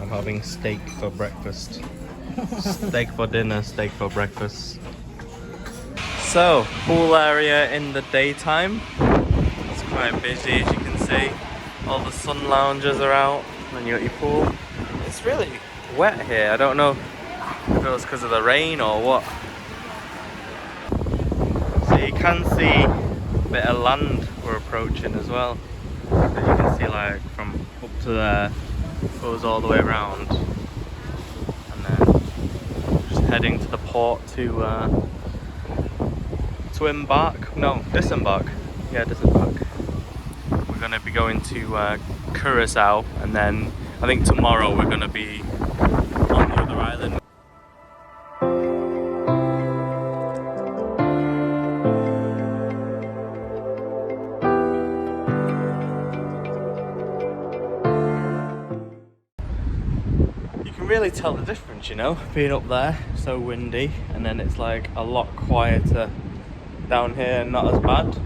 I'm having steak for breakfast. Steak for dinner, steak for breakfast. So, pool area in the daytime. It's quite busy, as you can see. All the sun loungers are out, and you got your pool. It's really wet here. I don't know if it was because of the rain or what. So you can see a bit of land we're approaching as well. So you can see like from up to there, goes all the way around. And then just heading to the port to embark. No, disembark. Yeah, disembark. We're going to be going to Curacao, and then I think tomorrow we're going to be on the other island. You can really tell the difference, you know, being up there, so windy, and then it's like a lot quieter down here and not as bad.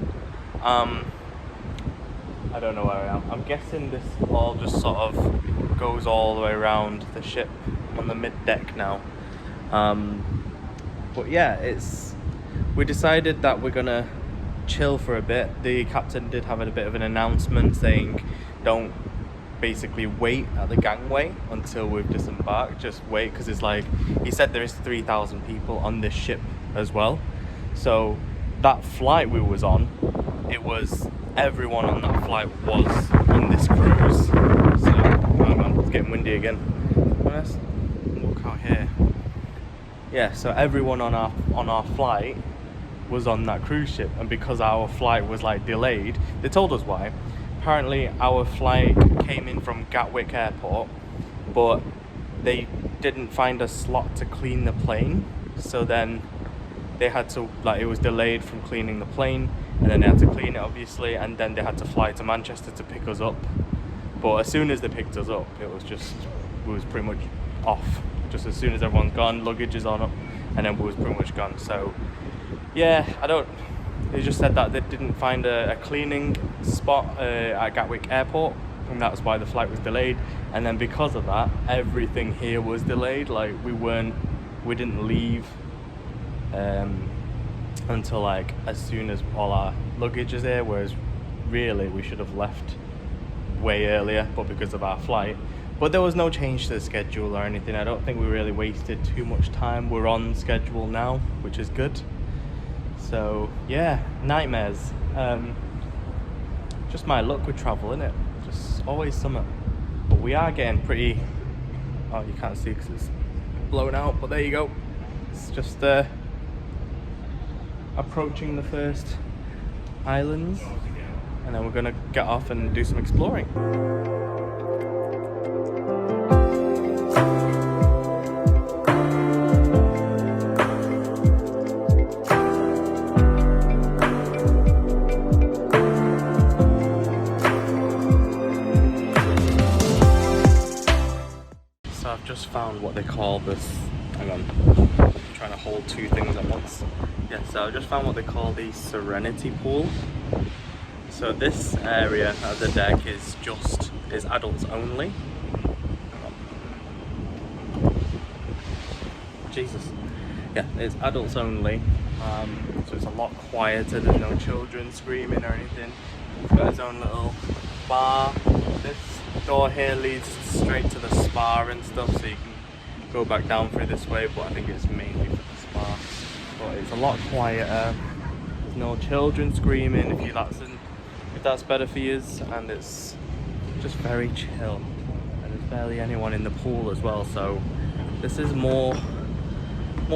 I don't know where I am. I'm guessing this all just sort of goes all the way around the ship. I'm on the mid-deck now. But yeah, we decided that we're gonna chill for a bit. The captain did have a bit of an announcement saying don't basically wait at the gangway until we've disembarked. Just wait, because it's like, he said there is 3,000 people on this ship as well. So that flight we was on, it was everyone on that flight was on this cruise. So, oh man, it's getting windy again. Let's walk out here. Yeah, so everyone on our flight was on that cruise ship, and because our flight was like delayed, they told us why. Apparently our flight came in from Gatwick Airport, but they didn't find a slot to clean the plane, so then they had to, like, it was delayed from cleaning the plane, and then they had to clean it obviously, and then they had to fly to Manchester to pick us up. But as soon as they picked us up, we was pretty much off. Just as soon as everyone's gone, luggage is on up, and then we was pretty much gone. So yeah, they just said that they didn't find a cleaning spot at Gatwick Airport, and that's why the flight was delayed. And then because of that, everything here was delayed. Like, we didn't leave until like as soon as all our luggage is here, whereas really we should have left way earlier, but because of our flight. But there was no change to the schedule or anything. I don't think we really wasted too much time. We're on schedule now, which is good. So yeah, nightmares. Just my luck with travel, innit? Just always summer. But we are getting pretty, oh, you can't see because it's blown out, but there you go. It's just approaching the first islands, and then we're gonna get off and do some exploring. So I've just found what they call this, hang on, I'm trying to hold two things at once. Yeah, so I just found what they call the Serenity Pool. So this area of the deck is adults only. Jesus. Yeah, it's adults only. So it's a lot quieter, there's no children screaming or anything. It's got its own little bar. This door here leads straight to the spa and stuff, so you can go back down through this way, but I think it's mainly for the spa. But it's a lot quieter. There's no children screaming if that's better for you, and it's just very chill. And there's barely anyone in the pool as well, so this is more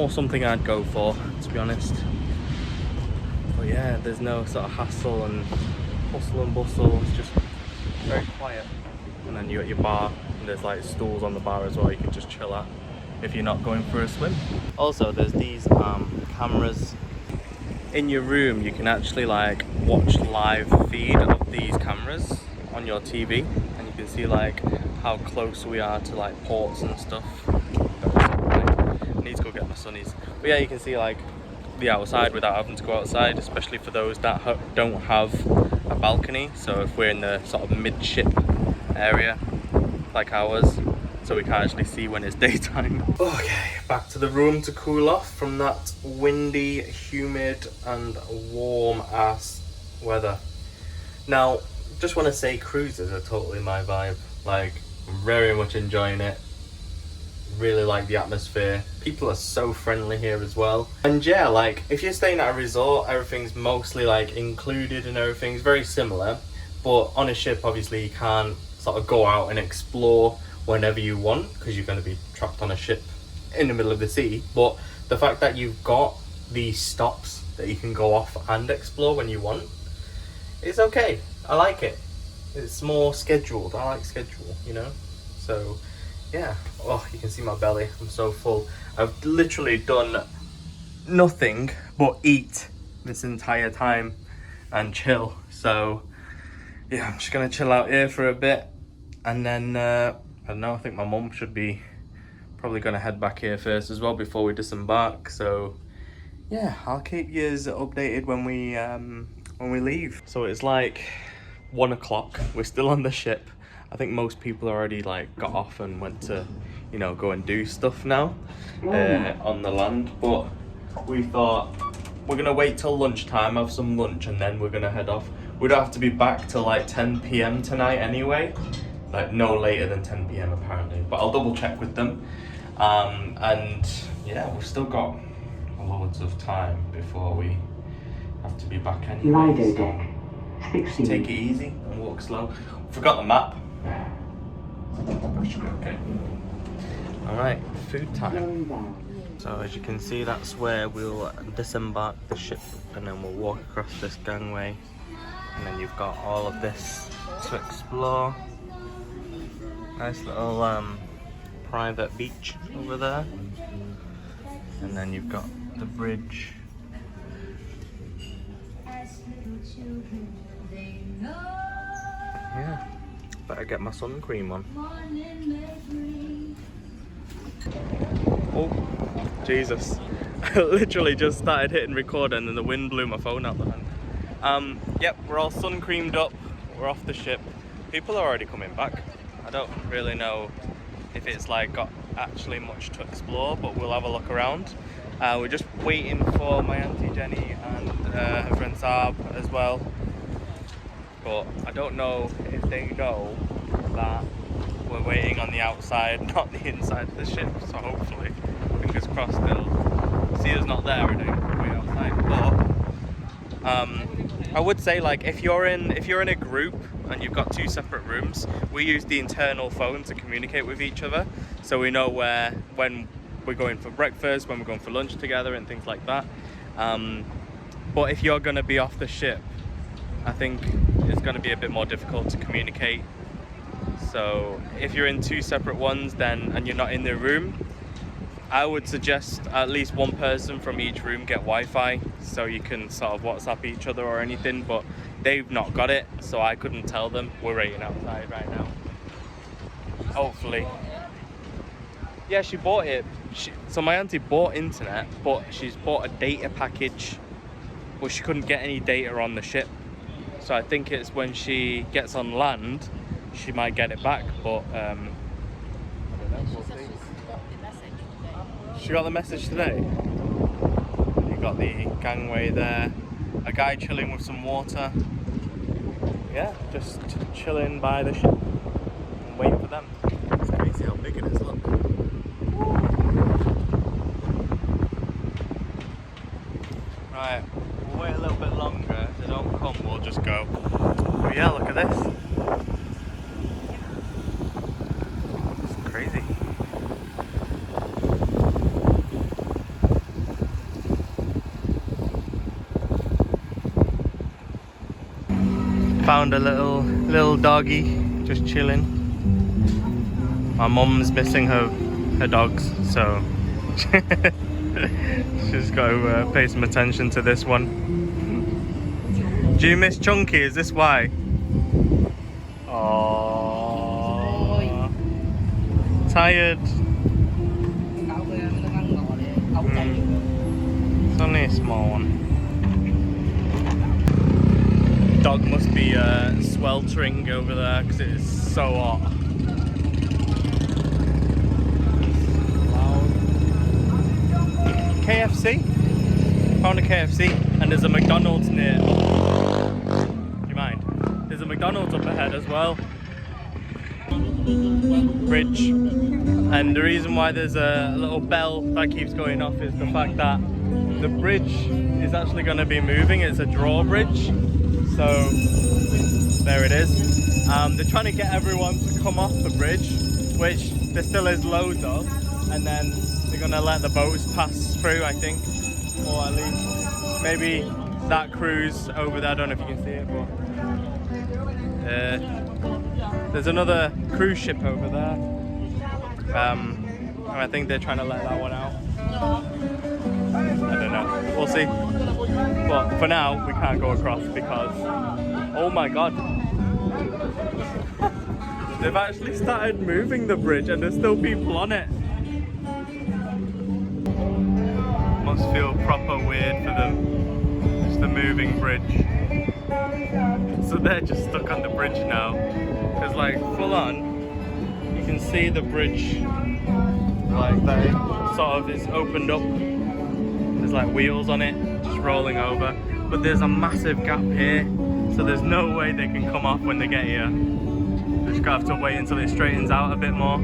something I'd go for, to be honest. But yeah, there's no sort of hassle and hustle and bustle. It's just very quiet. And then you got your bar, and there's like stools on the bar as well you can just chill at if you're not going for a swim. Also, there's these cameras in your room. You can actually like watch live feed of these cameras on your TV, and you can see like how close we are to like ports and stuff. I need to go get my sunnies. But yeah, you can see like the outside without having to go outside, especially for those that don't have a balcony. So if we're in the sort of midship area like ours, so we can't actually see when it's daytime. Okay, back to the room to cool off from that windy, humid and warm ass weather. Now, just want to say cruises are totally my vibe. Like, I'm very much enjoying it. Really like the atmosphere. People are so friendly here as well. And yeah, like, if you're staying at a resort, everything's mostly like included and everything's very similar. But on a ship, obviously, you can't sort of go out and explore whenever you want because you're going to be trapped on a ship in the middle of the sea. But the fact that you've got these stops that you can go off and explore when you want, it's okay. I like it. It's more scheduled. I like schedule, you know? So, yeah. Oh, you can see my belly. I'm so full. I've literally done nothing but eat this entire time and chill. So, yeah, I'm just going to chill out here for a bit. And then, I don't know, I think my mum should be probably going to head back here first as well before we disembark. So, yeah, I'll keep you updated when we leave. So it's like 1 o'clock. We're still on the ship. I think most people already like got off and went to, you know, go and do stuff now on the land. But we thought we're gonna wait till lunchtime, have some lunch, and then we're gonna head off. We don't have to be back till like 10 p.m. tonight anyway. Like no later than 10 p.m. apparently. But I'll double check with them. And yeah, we've still got loads of time before we have to be back anyway. So just take it easy and walk slow. Forgot the map. That should be okay. Alright, food time. So as you can see, that's where we'll disembark the ship and then we'll walk across this gangway. And then you've got all of this to explore. Nice little private beach over there. And then you've got the bridge. Yeah, better get my sun cream on. Oh, Jesus. I literally just started hitting record and then the wind blew my phone out the hand. Yep, we're all sun creamed up. We're off the ship. People are already coming back. I don't really know if it's like got actually much to explore, but we'll have a look around. We're just waiting for my auntie Jenny and her friend Saab as well. But I don't know if they know that we're waiting on the outside, not the inside of the ship. So hopefully, fingers crossed, they'll see us not there and they'll wait outside. But I would say, like, if you're in a group and you've got 2 separate rooms, we use the internal phone to communicate with each other, so we know when we're going for breakfast, when we're going for lunch together and things like that. But if you're going to be off the ship, I think it's going to be a bit more difficult to communicate. So if you're in 2 separate ones and you're not in the room, I would suggest at least one person from each room get Wi-Fi so you can sort of WhatsApp each other or anything, but they've not got it, so I couldn't tell them. We're waiting outside right now. Hopefully. Yeah, she bought it. So my auntie bought internet, but she's bought a data package, but she couldn't get any data on the ship. So I think it's when she gets on land, she might get it back, but I don't know, we'll see. She got the message today. You got the gangway there, a guy chilling with some water. Yeah, just chilling by the ship and waiting for them. It's crazy how big it is, look. Right, we'll wait a little bit longer. If they don't come, we'll just go. But yeah, look at this. It's crazy. Found a little doggy just chilling. My mum's missing her dogs, so she's got to pay some attention to this one. Do you miss Chunky? Is this why? Oh, tired. It's only a small one. Dog must be sweltering over there because it is so hot. found a KFC and there's a McDonald's near. Do you mind? There's a McDonald's up ahead as well. Bridge. And the reason why there's a little bell that keeps going off is the fact that the bridge is actually going to be moving. It's a drawbridge. So there it is. They're trying to get everyone to come off the bridge, which there still is loads of, and then they're going to let the boats pass through, I think, or at least maybe that cruise over there. I don't know if you can see it, but there's another cruise ship over there, and I think they're trying to let that one out. I don't know, we'll see. But for now we can't go across because, oh my god, they've actually started moving the bridge and there's still people on it. Must feel proper weird for them. Just a moving bridge. So they're just stuck on the bridge now. Because like full on, you can see the bridge like they sort of is opened up. There's like wheels on it, just rolling over. But there's a massive gap here. So there's no way they can come off when they get here. They're just gonna have to wait until it straightens out a bit more.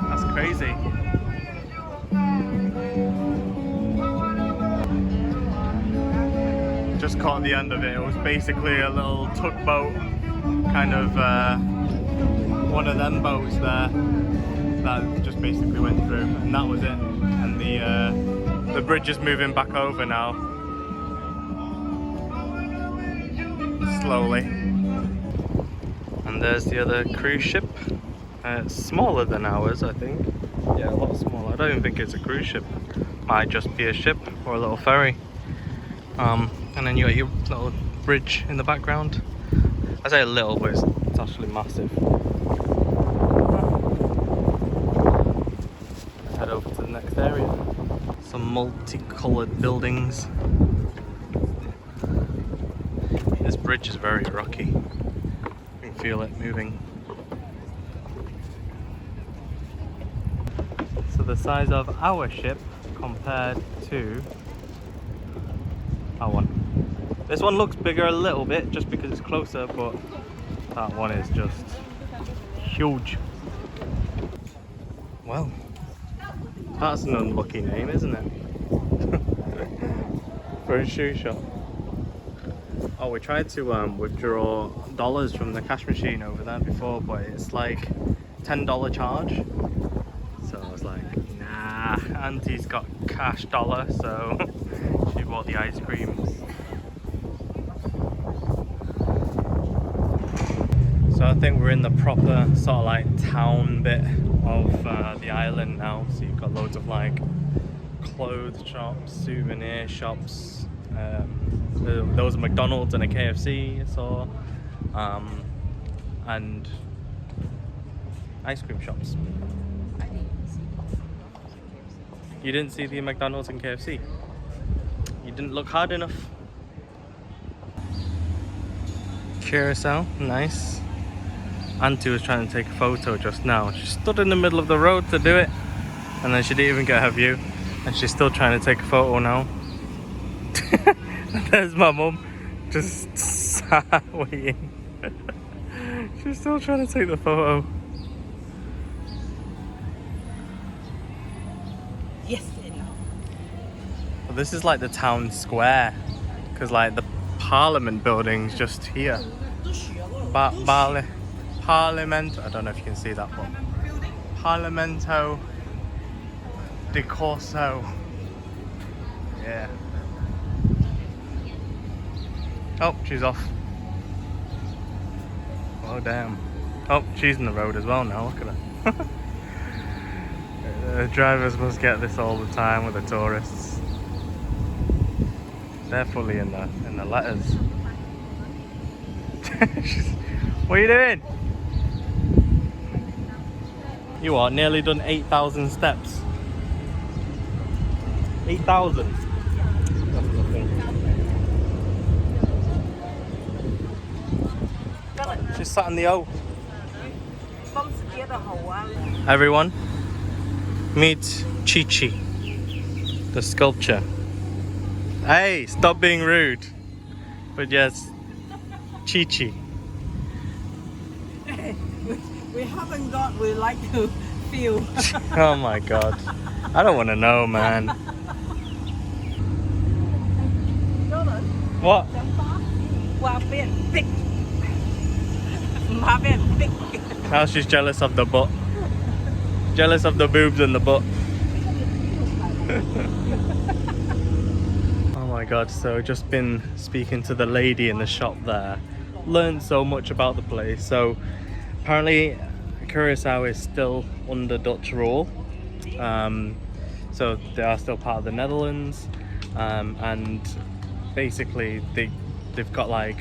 That's crazy. Just caught the end of it. It was basically a little tugboat, kind of one of them boats there that just basically went through, and that was it. And the bridge is moving back over now, slowly. And there's the other cruise ship. It's smaller than ours, I think. Yeah, a lot smaller. I don't even think it's a cruise ship. Might just be a ship or a little ferry. And then you got your little bridge in the background. I say a little, but it's actually massive. Head over to the next area. Some multicolored buildings. This bridge is very rocky. You can feel it moving. So the size of our ship compared to that one. This one looks bigger a little bit just because it's closer, but that one is just huge. Well, that's an unlucky name, isn't it? For a shoe shop. Oh, we tried to withdraw dollars from the cash machine over there before, but it's like $10 charge. So I was like, nah, Auntie's got cash dollar, so she bought the ice creams. So I think we're in the proper sort of like town bit of the island now. So you've got loads of like clothes shops, souvenir shops. There was a McDonald's and a KFC I saw, and ice cream shops. You didn't see the McDonald's and KFC? You didn't look hard enough. Curacao, nice. Auntie was trying to take a photo just now. She stood in the middle of the road to do it, and then she didn't even get her view, and she's still trying to take a photo now. There's my mum, just sat waiting. She's still trying to take the photo. Yes. Well, this is like the town square, because like the Parliament building's just here. Parliament, I don't know if you can see that one. Parlamento de Corso. Yeah. Oh, she's off. Oh, damn. Oh, she's in the road as well now, look at her. The drivers must get this all the time with the tourists. They're fully in the letters. What are you doing? You are nearly done 8,000 steps. 8,000. She's sat in the O. Everyone, Meet Chi Chi, the sculpture. Hey, stop being rude. But yes, Chi Chi. We haven't got, we like to feel. Oh my god. I don't want to know, man. What? Wow, big. Big. Now she's jealous of the butt. Jealous of the boobs and the butt. Oh my god, so just been speaking to the lady in the shop there. Learned so much about the place. So apparently Curacao is still under Dutch rule. So they are still part of the Netherlands. And basically they've got like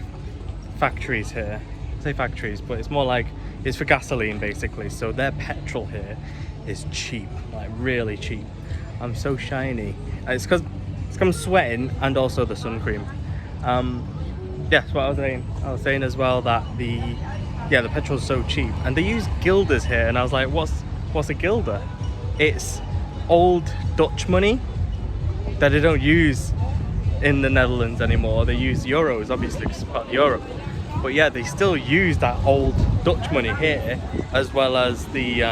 factories here. I say factories, but it's more like it's for gasoline basically. So their petrol here is cheap, like really cheap. I'm so shiny. It's because I'm sweating and also the sun cream. Yes, what I was saying. I was saying as well that the petrol's so cheap, and they use guilders here, and I was like, what's a guilder? It's old Dutch money that they don't use in the Netherlands anymore. They use euros, obviously, because it's part of Europe. But yeah, they still use that old Dutch money here, as well as the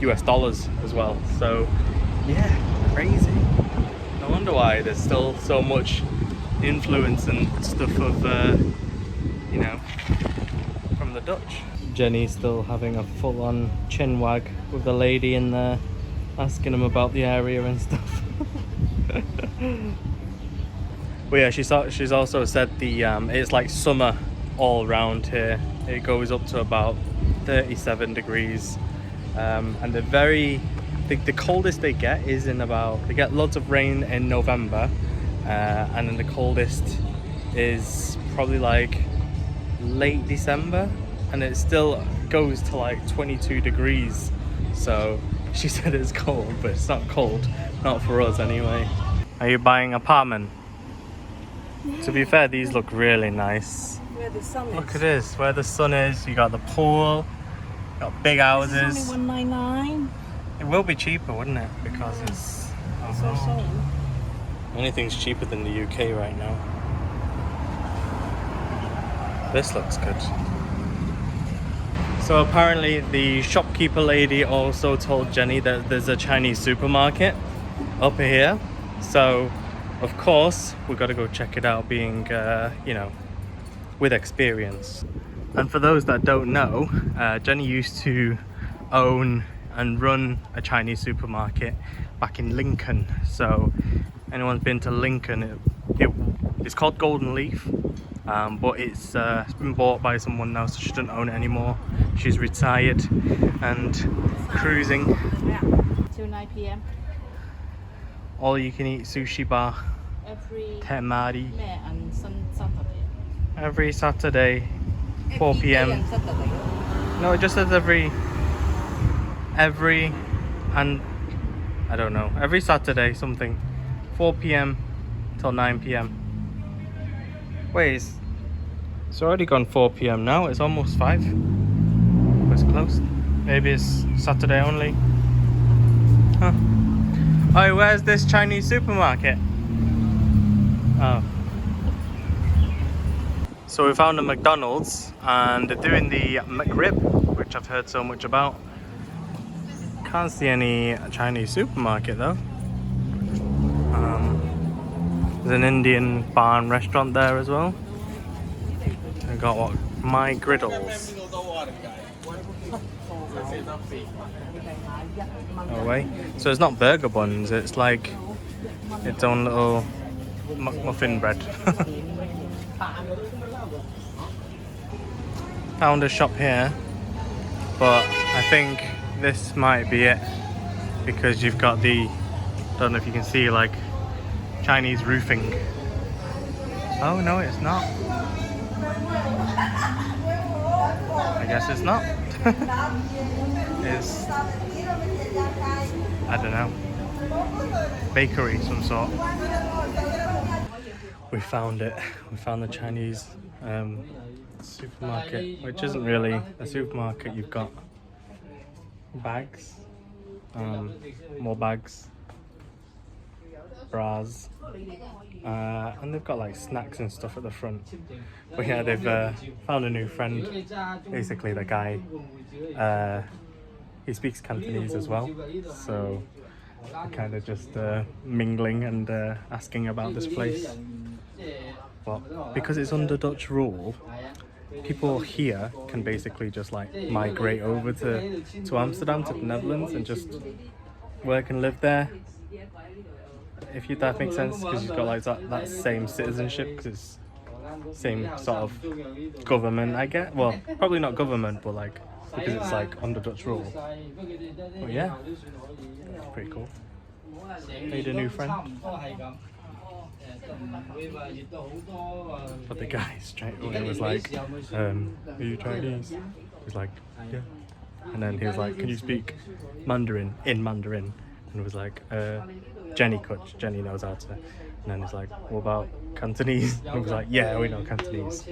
US dollars as well. So yeah, crazy. No wonder why there's still so much influence and stuff of from the Dutch. Jenny's still having a full-on chin wag with the lady in there, asking him about the area and stuff. But yeah, she's also said it's like summer all around here. It goes up to about 37 degrees, and the coldest they get is they get lots of rain in November, and then the coldest is probably like late December, and it still goes to like 22 degrees. So she said it's cold, but it's not cold, not for us anyway. Are you buying an apartment? Yeah. To be fair, these look really nice. Where the sun is. Look at this, where the sun is. You got the pool, got big houses. This is only $199. It will be cheaper, wouldn't it? Because it's also anything's cheaper than the UK right now. This looks good. So apparently the shopkeeper lady also told Jenny that there's a Chinese supermarket up here. So of course we've got to go check it out, being with experience. And for those that don't know, Jenny used to own and run a Chinese supermarket back in Lincoln. So anyone's been to Lincoln, it's called Golden Leaf, but it's been bought by someone now, so she doesn't own it anymore. She's retired and cruising. Yeah, till 9 p.m. All you can eat sushi bar. Every Temari. and Saturday. Every Saturday, 4 p.m. And Saturday. No, it just says every and I don't know, every Saturday something, 4 p.m. till 9 p.m. Wait, it's already gone 4 p.m. now. It's almost 5. It's closed. Maybe it's Saturday only. Huh. Oh, where's this Chinese supermarket? Oh. So we found a McDonald's and they're doing the McRib, which I've heard so much about. Can't see any Chinese supermarket though. There's an Indian bar and restaurant there as well. We got what? My Griddles. No way. So it's not burger buns, it's like its own little muffin bread. Found a shop here, but I think this might be it, because you've got don't know if you can see, like Chinese roofing. Oh no, it's not. I guess it's not. It's, I don't know, bakery some sort. We found it. We found the Chinese supermarket, which isn't really a supermarket. You've got bags More bags, bras, and they've got like snacks and stuff at the front. But yeah, they've found a new friend. Basically, the guy, he speaks Cantonese as well, so they're kind of just mingling and asking about this place. But because it's under Dutch rule, people here can basically just like migrate over to Amsterdam, to the Netherlands, and just work and live there. If that makes sense, because you've got like that same citizenship, because it's same sort of government, I guess. Well, probably not government, but like because it's like under Dutch rule. But yeah, it's pretty cool. Made a new friend. But the guy straight away was like, are you Chinese? He's like, yeah. And then he was like, can you speak Mandarin? In Mandarin. And was like, Jenny could. Jenny knows how to. And then he's like, what about Cantonese? And was like, yeah, we know Cantonese.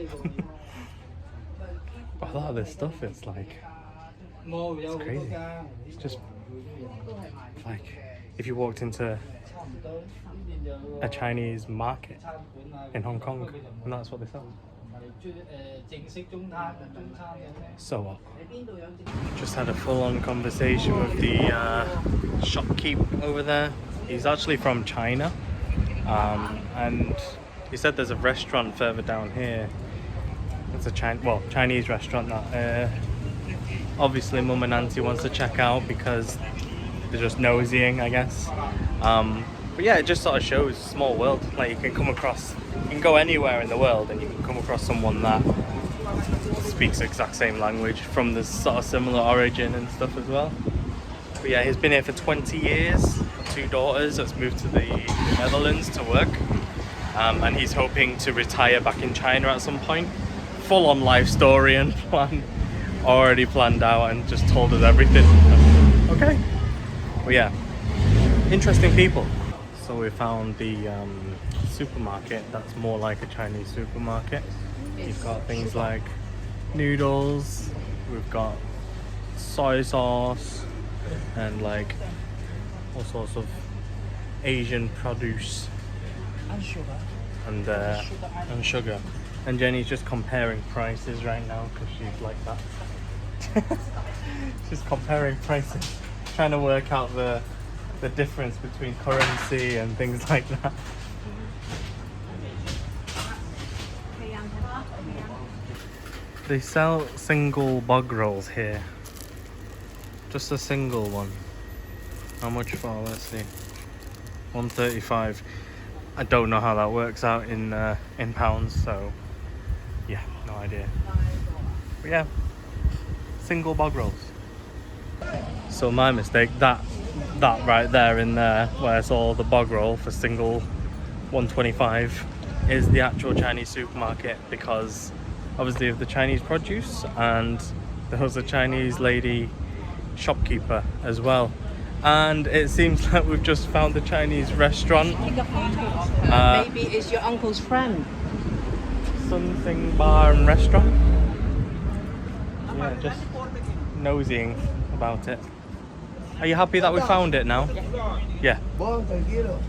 But a lot of this stuff, it's like, it's crazy. It's just like, if you walked into a Chinese market in Hong Kong, and that's what they sell. So what? Just had a full-on conversation with the shopkeep over there. He's actually from China, and he said there's a restaurant further down here. It's a Chinese restaurant that obviously Mum and Auntie wants to check out because they're just nosying, I guess. But yeah, it just sort of shows small world. Like you can go anywhere in the world and you can come across someone that speaks the exact same language from the sort of similar origin and stuff as well. But yeah, he's been here for 20 years, 2 daughters, that's moved to the Netherlands to work. And he's hoping to retire back in China at some point. Full on life story and plan, already planned out and just told us everything. Okay. But yeah, interesting people. So we found the supermarket that's more like a Chinese supermarket. You've got things like noodles, we've got soy sauce, and like all sorts of Asian produce. And sugar. And sugar. And Jenny's just comparing prices right now because she's like that. She's comparing prices, trying to work out the difference between currency and things like that. They sell single bog rolls here. Just a single one. How much for? Let's see. 135. I don't know how that works out in pounds, so yeah, no idea. But yeah, single bog rolls. So my mistake, that right there in there where it's all the bog roll for single 125 is the actual Chinese supermarket, because obviously of the Chinese produce, and there was a Chinese lady shopkeeper as well. And it seems like we've just found a Chinese restaurant. Take a photo of her. Maybe it's your uncle's friend. Something bar and restaurant. Yeah, just nosying about it. Are you happy that we found it now? Yeah.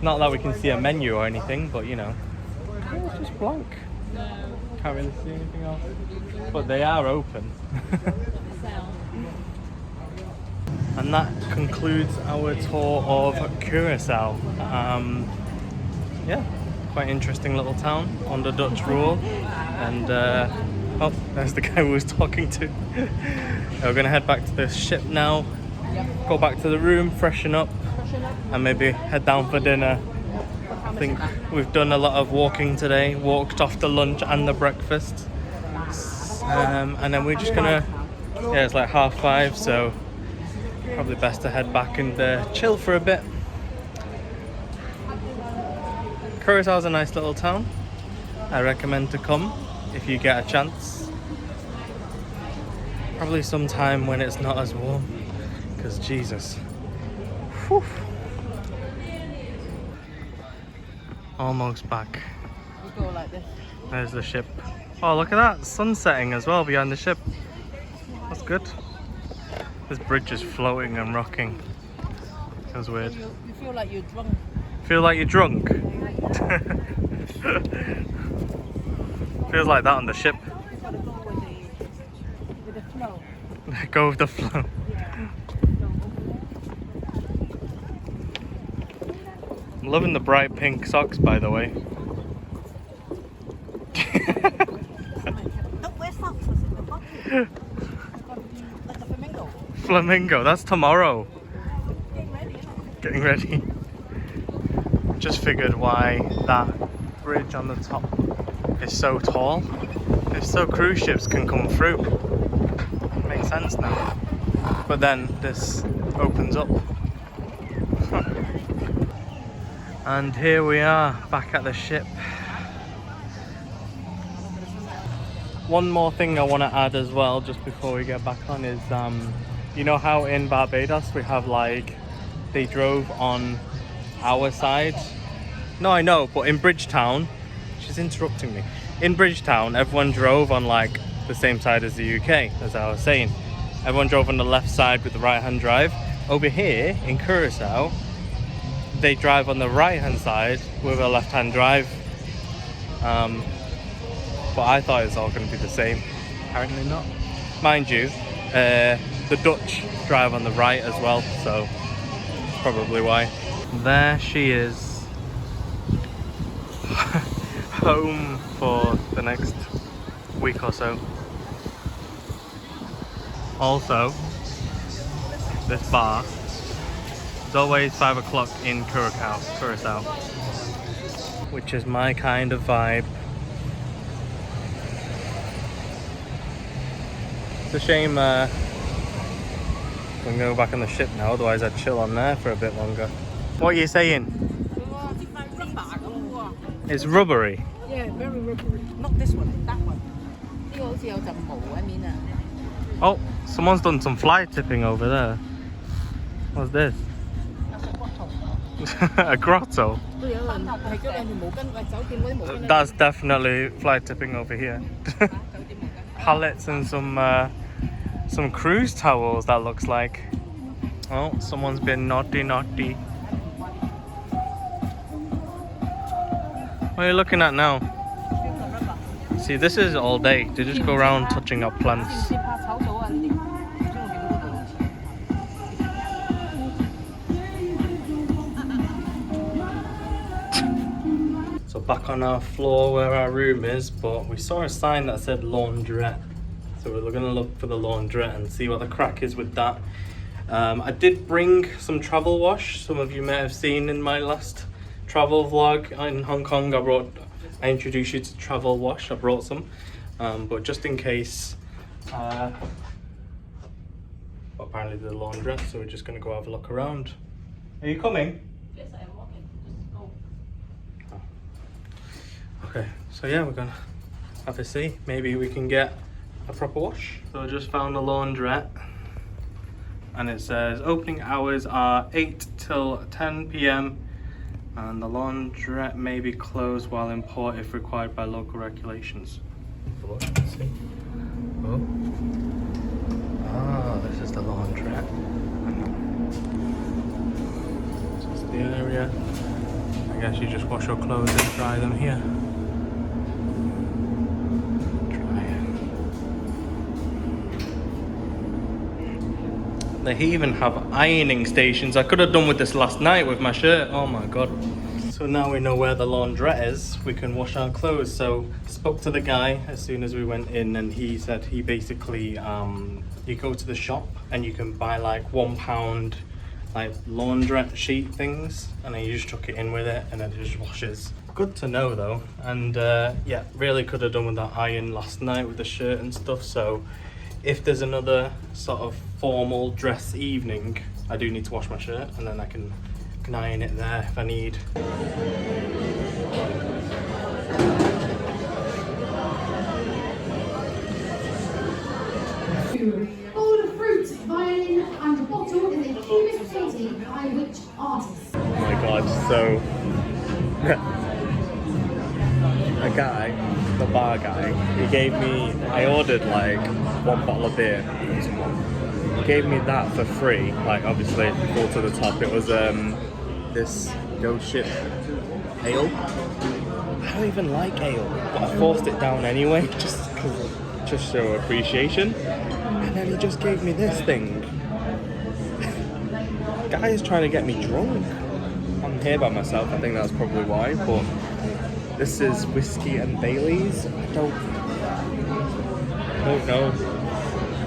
Not that we can see a menu or anything, but you know, it's just blank. Can't really see anything else. But they are open. And that concludes our tour of Curacao. Yeah, quite interesting little town under Dutch rule. And oh, there's the guy we was talking to. We're gonna head back to the ship now, go back to the room, freshen up, and maybe head down for dinner. I think we've done a lot of walking today, walked off the lunch and the breakfast. And then we're just gonna, yeah, it's like 5:30, so probably best to head back and chill for a bit. Curaçao's a nice little town. I recommend to come if you get a chance. Probably sometime when it's not as warm, because Jesus. Whew. Almost back. We go like this. There's the ship. Oh, look at that, sun setting as well behind the ship. That's good. This bridge is floating and rocking. That's weird. You feel like you're drunk. Feel like you're drunk? Feels like that on the ship. You gotta go with the flow. Go with the flow. Yeah. I'm loving the bright pink socks, by the way. Don't wear socks, it's in the pocket. Like a flamingo. Flamingo, that's tomorrow. Getting ready, isn't it? Getting ready. Just figured why that bridge on the top is so tall. It's so cruise ships can come through. Makes sense now. But then this opens up. And here we are back at the ship. One more thing I want to add as well, just before we get back on, is you know how in Barbados we have like, they drove on our side? No, I know, but in Bridgetown, she's interrupting me. In Bridgetown, everyone drove on like the same side as the UK, as I was saying. Everyone drove on the left side with the right-hand drive. Over here in Curacao, they drive on the right-hand side with a left-hand drive. But I thought it was all going to be the same. Apparently not. Mind you, the Dutch drive on the right as well, so that's probably why. There she is. Home for the next week or so. Also, this bar is always 5 o'clock in Curacao, which is my kind of vibe. It's a shame we can go back on the ship now, otherwise I'd chill on there for a bit longer. What are you saying? It's rubbery. Yeah, very rubbery. Not this one, that one. Oh, someone's done some fly tipping over there. What's this? A grotto? That's definitely fly tipping over here. Pallets and some cruise towels, that looks like. Oh, someone's been naughty. What are you looking at now? See, this is all day. They just go around touching up plants. So back on our floor where our room is, but we saw a sign that said laundrette. So we're gonna look for the laundrette and see what the crack is with that. I did bring some travel wash. Some of you may have seen in my last travel vlog in Hong Kong. I introduced you to travel wash. I brought some, but just in case. Well, apparently the laundrette, so we're just gonna go have a look around. Are you coming? Yes, I am walking. Just go. Oh. Okay, so yeah, we're gonna have a see. Maybe we can get a proper wash. So I just found a laundrette, and it says opening hours are 8 till 10 p.m. and the laundrette may be closed while in port if required by local regulations. Let's see. Oh. Ah, this is the laundrette. This is the area. I guess you just wash your clothes and dry them here. They even have ironing stations. I could have done with this last night with my shirt. Oh my god. So now we know where the laundrette is, we can wash our clothes. So spoke to the guy as soon as we went in, and he said he basically you go to the shop and you can buy like £1 like laundrette sheet things, and then you just chuck it in with it and then it just washes. Good to know though. And yeah, really could have done with that iron last night with the shirt and stuff. So if there's another sort of formal dress evening, I do need to wash my shirt, and then I can iron it there if I need. Bowl of fruit, violin and a bottle is a cubist painting by which artist? Oh my god, so a guy, the bar guy, he gave me, I ordered like 1 bottle of beer, He gave me that for free, like obviously full to the top. It was this ghost ship ale. I don't even like ale, but I forced it down anyway, just to show appreciation. And then he just gave me this thing. Guy is trying to get me drunk. I'm here by myself, I think that's probably why, but this is whiskey and Baileys. I don't know,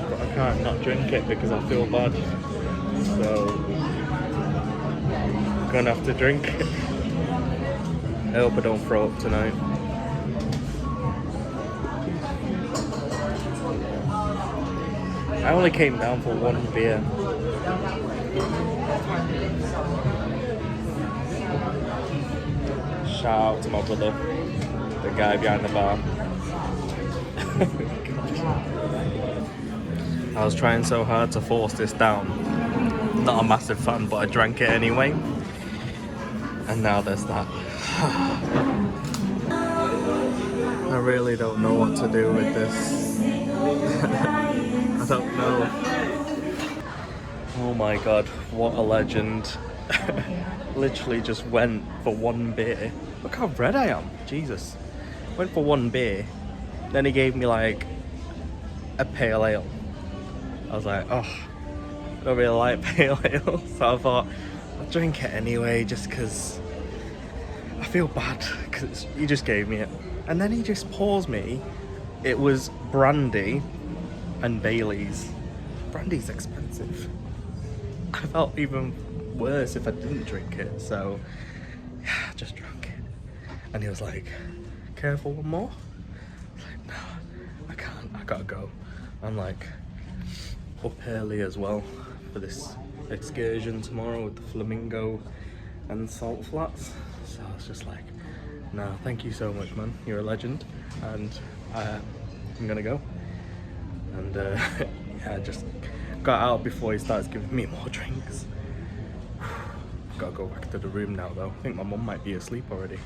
but I can't not drink it because I feel bad. So I'm gonna have to drink it. I hope I don't throw up tonight. I only came down for one beer. Shout out to my brother, the guy behind the bar. I was trying so hard to force this down. Not a massive fan, but I drank it anyway. And now there's that. I really don't know what to do with this. I don't know. Oh my god, what a legend. Literally just went for one beer. Look how red I am, Jesus. Went for one beer, then he gave me like a pale ale. I was like, oh, I don't really like pale ale, so I thought I'll drink it anyway just because I feel bad because he just gave me it. And then he just pours me, it was brandy and Baileys. Brandy's expensive. I felt even worse if I didn't drink it, so yeah, I just drank it. And he was like, careful, one more? I was like, no, I can't, I gotta go. I'm like up early as well for this excursion tomorrow with the flamingo and salt flats. So I was just like, no, thank you so much, man. You're a legend, and I'm gonna go. And yeah, I just got out before he starts giving me more drinks. Gotta go back to the room now though. I think my mum might be asleep already.